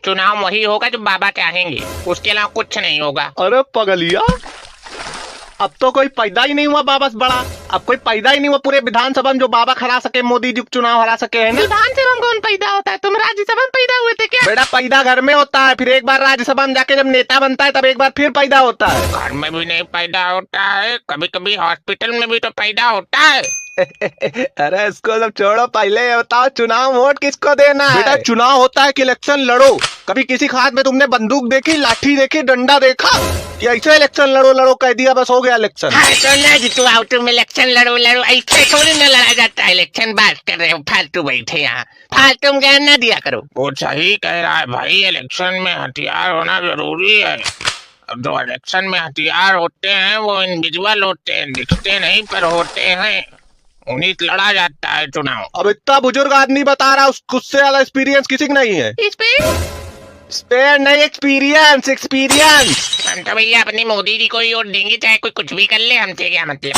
चुनाव वही होगा जो बाबा चाहेंगे, उसके अलावा कुछ नहीं होगा। अरे पगलिया, अब तो कोई पैदा ही नहीं हुआ बाबा से बड़ा। अब कोई पैदा ही नहीं हुआ पूरे विधानसभा में जो बाबा हरा सके, मोदी जी चुनाव हरा सके, है ना। विधानसभा में कौन पैदा होता है? तुम राज्यसभा में पैदा हुए थे क्या? बेटा पैदा घर में होता है, फिर एक बार राज्यसभा में जाके जब नेता बनता है तब एक बार फिर पैदा होता है। घर में भी नहीं पैदा होता है, कभी कभी हॉस्पिटल में भी तो पैदा होता है। अरे इसको सब छोड़ो, पहले ये बताओ चुनाव वोट किसको देना है? बेटा चुनाव होता है कि इलेक्शन लड़ो। कभी किसी के हाथ में तुमने बंदूक देखी, लाठी देखी, डंडा देखा? कि ऐसे इलेक्शन लड़ो लड़ो कह दिया बस हो गया इलेक्शन। हाँ तो ना जीतू आओ, तुम इलेक्शन लड़ो लड़ो, ऐसे थोड़ी ना लड़ा जाता है इलेक्शन। बात कर रहे हो फालतू, बैठे यहाँ फालतू में ज्ञान ना दिया करो। वो सही कह रहा है भाई, इलेक्शन में हथियार होना जरूरी है। जो इलेक्शन में हथियार होते हैं वो इनविजुअल होते हैं, दिखते नहीं पर होते हैं, उन्हीं से लड़ा जाता है चुनाव। अब इतना बुजुर्ग आदमी बता रहा, उससे वाला एक्सपीरियंस किसी का नहीं है। स्पेयर नहीं, एक्सपीरियंस एक्सपीरियंस। हम तो भैया अपनी मोदी जी को ही वोट देंगे, चाहे कोई कुछ भी कर ले, हमसे क्या मतलब।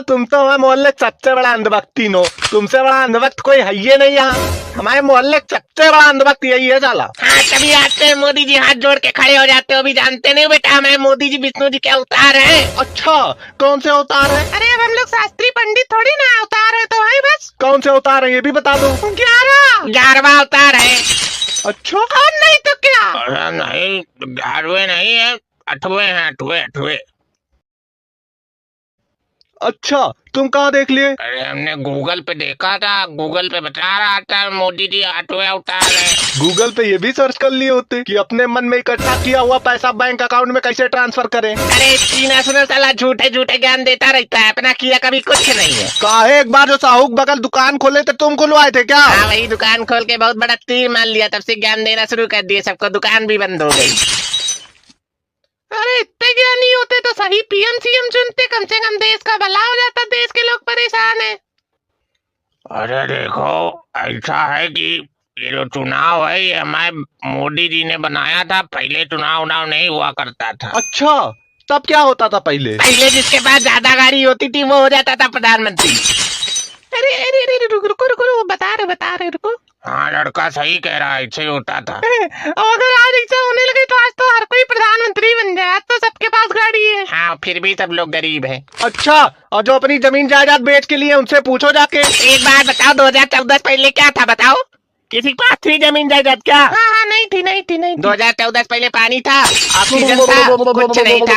तुम तो हमारे मोहल्ले सबसे बड़ा अंधभक्ति नो, तुमसे बड़ा अंधभक्त कोई है ही नहीं यहाँ। हमारे मोहल्ले सबसे बड़ा अंधभक्त यही है साला। हाँ तभी आते हैं मोदी जी, हाथ जोड़ के खड़े हो जाते हो। अभी जानते नहीं बेटा हमारे मोदी जी विष्णु जी क्या अवतार है। अच्छा कौन से अवतार है? अरे अब हम लोग शास्त्री पंडित थोड़ी ना, अवतार है तो है बस। कौन से अवतार है ये भी बता दो। 11वां अवतार है। अच्छा और नहीं तो क्या? अरे नहीं 11वें नहीं है, 8वें हैं, 8वें। अच्छा तुम कहाँ देख लिए? अरे हमने गूगल पे देखा था, गूगल पे बता रहा था मोदी जी 8वें अवतार है। गूगल पे ये भी सर्च कर लिए होते कि अपने मन में इकट्ठा किया हुआ पैसा बैंक अकाउंट में कैसे ट्रांसफर करें। अरे चीना सुना साला झूठे झूठे ज्ञान देता रहता है, अपना किया कभी कुछ नहीं है। काहे एक बार जो साहूक बगल दुकान खोले थे तुम खुलवाए थे क्या? हाँ वही दुकान खोल के बहुत बड़ा तीर मान लिया, तब से ज्ञान देना शुरू कर दिए सबको, दुकान भी बंद हो गई। अरे इतने ज्ञानी होते तो सही पीएम सीएम चुनते, कम से कम देश का भला हो जाता, देश के लोग परेशान है। अरे देखो ऐसा है कि ये जो चुनाव है ये हमारे मोदी जी ने बनाया था, पहले चुनाव नहीं हुआ करता था। अच्छा तब क्या होता था पहले? पहले जिसके पास ज्यादा गाड़ी होती थी वो हो जाता था प्रधानमंत्री। अरे अरे अरे रुको बता रहे रुको। हाँ लड़का सही कह रहा है, ऐसे ही होता था। अगर आज ऐसा होने लगे तो आज तो हर कोई प्रधानमंत्री बन जाए, आज तो सबके पास गाड़ी है। हाँ फिर भी सब लोग गरीब हैं। अच्छा और जो अपनी जमीन जायदाद बेच के लिए उनसे पूछो जाके। एक बार बताओ 2014 पहले क्या था बताओ? किसी के पास थी जमीन जायदाद क्या? हाँ नहीं थी। 2014 पहले पानी था, ऑक्सीजन था, कुछ नहीं था।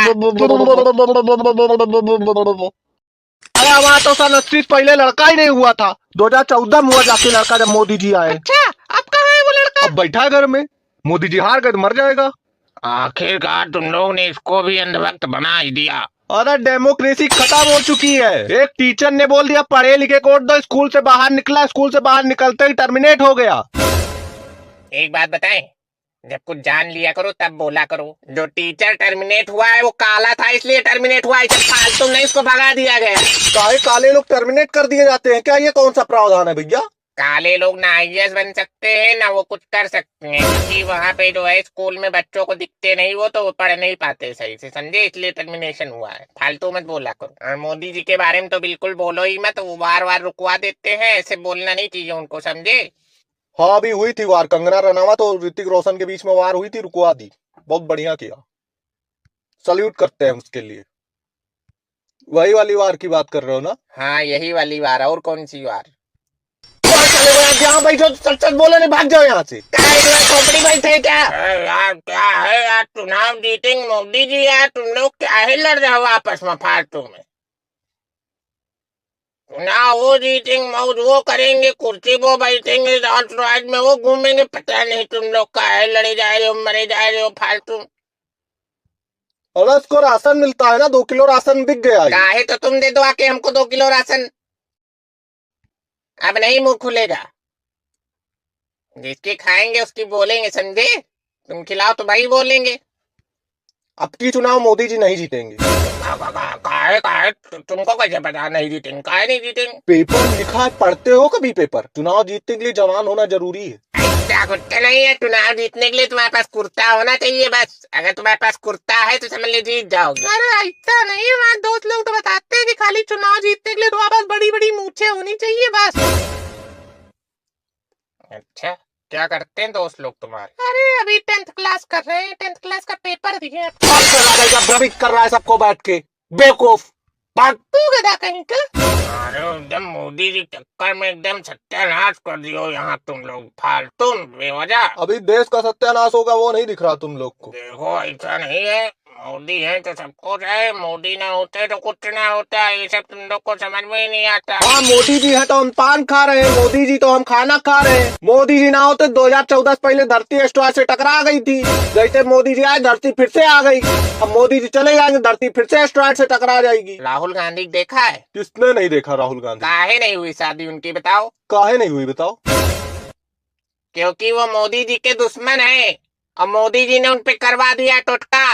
अरे वहाँ तो सन 80 पहले लड़का ही नहीं हुआ था, 2014 में हुआ जाके लड़का जब मोदी जी आए। अच्छा अब कहाँ है वो लड़का? अब बैठा है घर में, मोदी जी हार गए तो मर जाएगा। आखिरकार तुम लोग ने इसको भी अंधभक्त बना ही दिया। अरे डेमोक्रेसी खत्म हो चुकी है। एक टीचर ने बोल दिया पढ़े लिखे को वोट दो, स्कूल से बाहर निकला, स्कूल से बाहर निकलते ही टर्मिनेट हो गया। एक बात बताएं, जब कुछ जान लिया करो तब बोला करो। जो टीचर टर्मिनेट हुआ है वो काला था इसलिए टर्मिनेट हुआ है, फालतू नहीं इसको भगा दिया गया। काहे काले लोग टर्मिनेट कर दिए जाते हैं क्या? ये कौन सा प्रावधान है भैया? काले लोग ना आईएएस बन सकते हैं ना वो कुछ कर सकते हैं, क्योंकि वहाँ पे जो है स्कूल में बच्चों को दिखते नहीं, वो तो पढ़ नहीं पाते सही से, समझे? इसलिए टर्मिनेशन हुआ है, फालतू मत बोला करो। और मोदी जी के बारे में तो बिल्कुल बोलो ही मत, वो बार रुकवा देते हैं, ऐसे बोलना नहीं चाहिए उनको, समझे? हाँ अभी हुई थी वार, कंगना रनावत और ऋतिक रोशन के बीच में वार हुई थी, रुकवा दी, बहुत बढ़िया किया, सल्यूट करते हैं उसके लिए। वही वाली वार की बात कर रहे हो ना? हाँ यही वाली वार। और कौन सी वार? यहाँ बैठो, सच बोलो नहीं, भाग जाओ यहाँ से। खोपड़ी बैठे क्या यार? क्या है यार, चुनाव जीतेंगे मोदी जी यार, तुम लोग क्या है लड़ रहे हो आपस में फालतू में? चुनाव वो जीतेंगे, मौज वो करेंगे, कुर्सी वो बैठेंगे, राज में वो घूमेंगे, पता नहीं तुम लोग का है लड़े जा रहे हो, मरे जा रहे हो फालतू। और उसको राशन मिलता है ना, 2 किलो राशन बिक गया है तो तुम दे दो आके हमको 2 किलो राशन। अब नहीं मुंह खुलेगा, जिसके खाएंगे उसकी बोलेंगे, समझे? तुम खिलाओ तो भाई बोलेंगे। अब की चुनाव मोदी जी नहीं जीतेंगे। काहे तुमको कैसे पता नहीं जीतेंगे? काहे नहीं जीतेंगे? पेपर लिखा है, पढ़ते हो कभी पेपर? चुनाव जीतने के लिए जवान होना जरूरी है। ऐसा कुछ नहीं है, चुनाव जीतने के लिए तुम्हारे पास कुर्ता होना चाहिए बस। अगर तुम्हारे पास कुर्ता है तो समझ लीजिए जीत जाओगे। अरे ऐसा नहीं है, हमारे दोस्त लोग तो बताते हैं कि खाली चुनाव जीतने के लिए तुम्हारे पास बड़ी बड़ी मूछें होनी चाहिए बस। अच्छा क्या करते हैं दोस्त लोग तुम्हारे? अरे अभी 10th क्लास कर रहे हैं, 10th क्लास का पेपर दिए। भ्रमित कर रहा है सबको बैठ के, बेवकूफ। भाग। तू गधा कहीं का। अरे एकदम मोदी जी चक्कर में एकदम सत्यानाश कर दियो यहाँ तुम लोग, फालतू बेवजह। अभी देश का सत्यानाश होगा वो नहीं दिख रहा तुम लोग को। देखो ऐसा नहीं है, मोदी है तो सब कुछ है, मोदी ना होते तो कुछ ना होता, ये सब तुम लोग को समझ में ही नहीं आता। हाँ, मोदी जी है तो हम पान खा रहे हैं, मोदी जी तो हम खाना खा रहे हैं। मोदी जी ना होते 2014 से पहले धरती एस्ट्रॉयड से टकरा गई थी, जैसे मोदी जी आए धरती फिर से आ गई। अब मोदी जी चले जाएंगे, धरती फिर से एस्ट्रॉयड से टकरा जाएगी। राहुल गांधी देखा है? किसने नहीं देखा राहुल गांधी? काहे नहीं हुई शादी उनकी बताओ? काहे नहीं हुई बताओ? क्योंकि वो मोदी जी के दुश्मन है और मोदी जी ने उनपे करवा दिया टोटका।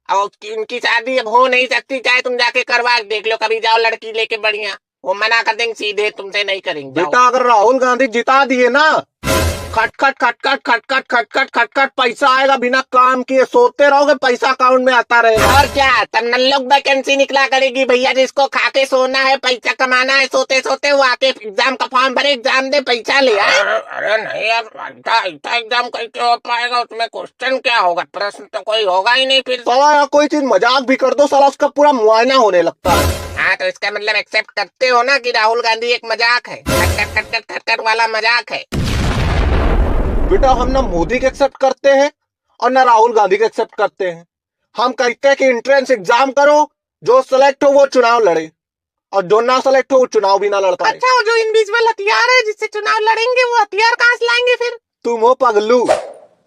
और उनकी शादी अब हो नहीं सकती, चाहे तुम जाके करवा देख लो, कभी जाओ लड़की लेके बढ़िया, वो मना कर देंगे सीधे, तुमसे नहीं करेंगे। बेटा अगर राहुल गांधी जिता दिए ना, खटखट खटखट खटखट खटखट खटखट पैसा आएगा, बिना काम किए सोते रहोगे, पैसा अकाउंट में आता रहेगा। और क्या, तब नल्लोक वैकेंसी निकला करेगी भैया, जिसको खा के सोना है, पैसा कमाना है, सोते सोते वो आके एग्जाम का फॉर्म भरे, एग्जाम दे, पैसा ले आए। अरे नहीं यार, ऐसा एग्जाम कैसे हो पाएगा? उसमें क्वेश्चन क्या होगा? प्रश्न तो कोई होगा ही नहीं फिर। साला कोई चीज मजाक भी कर दो, साला उसका पूरा मुआयना होने लगता है। हाँ तो इसका मतलब एक्सेप्ट करते हो ना कि राहुल गांधी एक मजाक है, खटखट खटखट खटखट वाला मजाक है। बेटा हम ना मोदी के एक्सेप्ट करते हैं और ना राहुल गांधी के एक्सेप्ट करते हैं। हम कहते हैं कि एंट्रेंस एग्जाम करो, जो सेलेक्ट हो वो चुनाव लड़े और जो ना सेलेक्ट हो वो चुनाव भी ना लड़ पाए। अच्छा, वो जो इनविजिबल हथियार है जिससे चुनाव लड़ेंगे, वो हथियार कहाँ से लाएंगे फिर? तुम हो पगलू,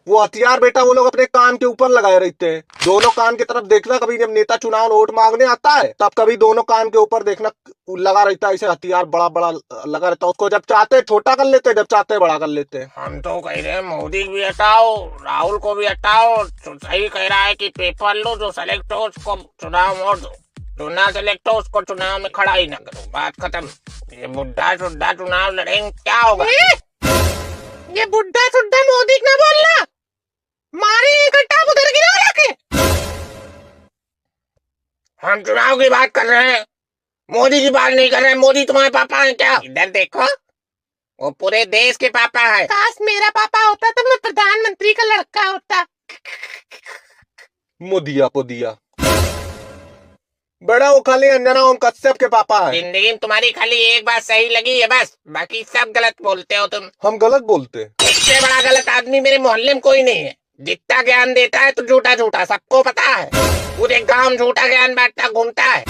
वो हथियार बेटा वो लोग अपने कान के ऊपर लगाए रहते हैं। दोनों कान की तरफ देखना, कभी जब नेता चुनाव वोट मांगने आता है तब कभी दोनों कान के ऊपर देखना लगा रहता है, ऐसे हथियार बड़ा बड़ा लगा रहता है। उसको जब चाहते छोटा कर लेते हैं, जब चाहते बड़ा कर लेते हैं। हम तो कह रहे हैं मोदी भी हटाओ, राहुल को भी हटाओ। सही कह रहा है कि पेपर लो, जो सेलेक्ट हो उसको चुनाव वोट दो, जो ना सेलेक्ट हो उसको चुनाव में खड़ा ही ना करो, बात खत्म। ये बुढ़ा सुड्ढा चुनाव लड़ेंगे, क्या होगा? ये बुढ़ा सुड्ढा मोदी ना बोलना, मारी इकट्ठा उधर गिरा रखे। हम चुनाव की बात कर रहे हैं, मोदी की बात नहीं कर रहे हैं। मोदी तुम्हारे पापा हैं क्या? इधर देखो, वो पूरे देश के पापा है। काश मेरा पापा होता तो मैं प्रधानमंत्री का लड़का होता। मोदिया पोदिया बड़ा, वो खाली अंजना ओम कश्यप के पापा है। जिंदगी में तुम्हारी खाली एक बात सही लगी है बस, बाकी सब गलत बोलते हो तुम। हम गलत बोलते? इससे बड़ा गलत आदमी मेरे मोहल्ले में कोई नहीं है। जितना ज्ञान देता है तो झूठा झूठा, सबको पता है। पूरे गांव में झूठा ज्ञान बांटता घूमता है।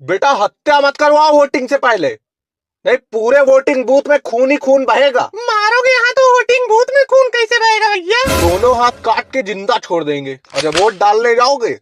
बेटा हत्या मत करवाओ वोटिंग से पहले, नहीं पूरे वोटिंग बूथ में खून ही खून बहेगा। मारोगे यहाँ तो वोटिंग बूथ में खून कैसे बहेगा भैया? दोनों हाथ काट के जिंदा छोड़ देंगे और जब वोट डालने जाओगे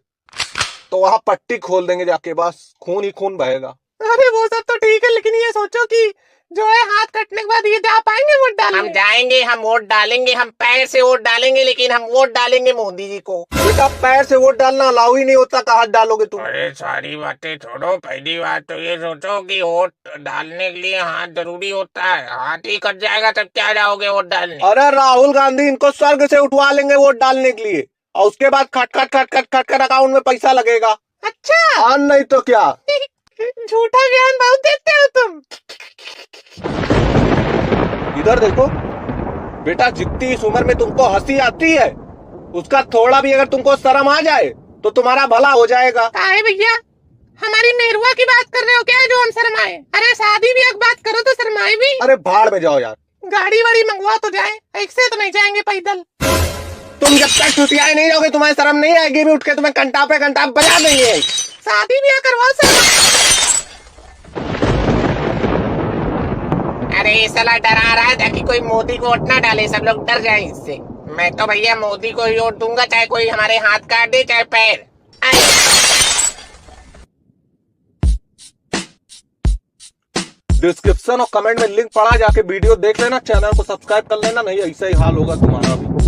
तो वहाँ पट्टी खोल देंगे जाके, बस खून ही खून बहेगा। अरे वो सब तो ठीक है, लेकिन ये सोचो कि जो है हाथ कटने के बाद ये जा पाएंगे वोट डालने? हम जाएंगे, हम वोट डालेंगे, हम पैर से वोट डालेंगे, लेकिन हम वोट डालेंगे मोदी जी को। बेटा पैर से वोट डालना अलाउ ही नहीं होता, कहाँ डालोगे तुम? अरे सारी बातें छोड़ो, पहली बात तो ये सोचो कि वोट डालने के लिए हाथ जरूरी होता है। हाथ ही कट जाएगा तब क्या जाओगे वोट डालने? अरे राहुल गांधी इनको स्वर्ग से उठवा लेंगे वोट डालने के लिए, और उसके बाद खट खट खट खट खट खट अकाउंट में पैसा लगेगा। अच्छा, और नहीं तो क्या। झूठा ज्ञान बहुत देते हो तुम। इधर देखो बेटा, जितनी इस उम्र में तुमको हंसी आती है, उसका थोड़ा भी अगर तुमको शर्म आ जाए तो तुम्हारा भला हो जाएगा। काहे भैया, हमारी मेहरुआ की बात कर रहे हो क्या जो हम शर्माए? अरे शादी भी एक बात करो तो शर्माए भी। अरे भाड़ में जाओ यार, गाड़ी वाड़ी मंगवा तो जाए, ऐसे तो नहीं जाएंगे पैदल। तुम जब तक छुट्टियां नहीं जाओगे तुम्हारी शर्म नहीं आएगी, भी उठ के तुम्हें घंटा पे घंटा बजा देंगे। शादी ब्याह करवाओ सर। अरे ये साला डरा रहा है ताकि कोई मोदी को वोट ना डाले, सब लोग डर जाए इससे। मैं तो भैया मोदी को ही वोट दूंगा, चाहे कोई हमारे हाथ काट दे चाहे पैर। डिस्क्रिप्शन और कमेंट में लिंक पड़ा, जाके वीडियो देख लेना, चैनल को सब्सक्राइब कर लेना, नहीं ऐसा ही हाल होगा तुम्हारा भी।